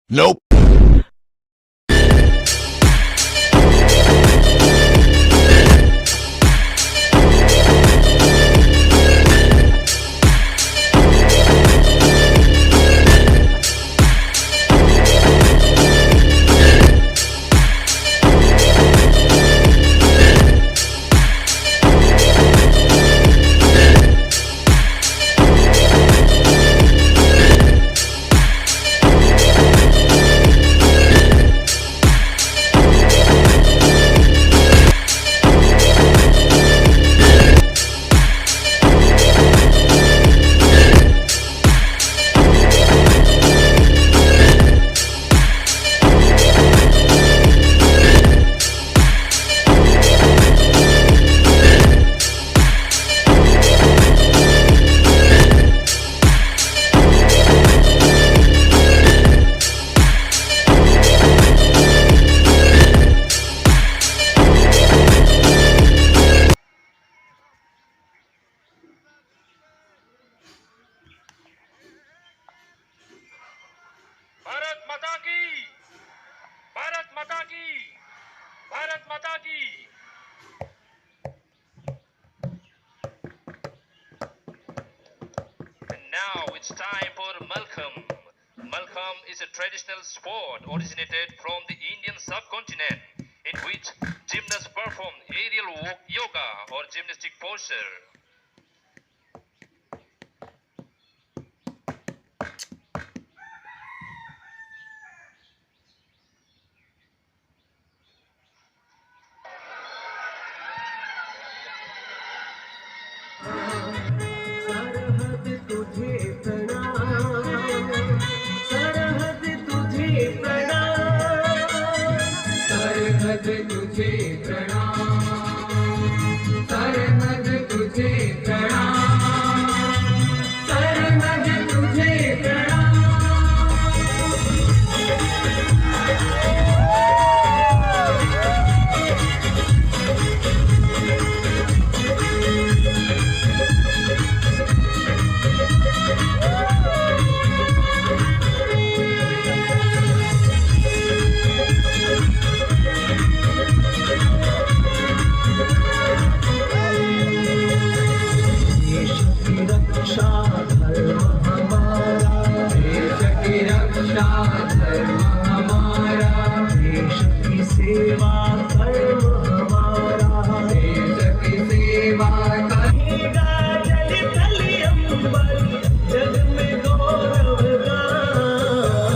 Nope. Bharat माता की, भारत माता की, भारत माता की। And now it's time for Malkham. Malkham is a traditional sport originated from the Indian subcontinent in which gymnasts perform aerial yoga or gymnastic posture. सरहद तुझे प्रणाम, सरहद तुझे प्रणाम, सरहद तुझे प्रणाम, सरहद तुझे प्रणाम, सरहद तुझे प्रणाम। देश की रक्षा धर्म हमारा, देश की रक्षा धर्म हमारा, देश की सेवा कर्म हमारा, देश की सेवा कहेगा जल थल अंबर, जग में गौरव गान।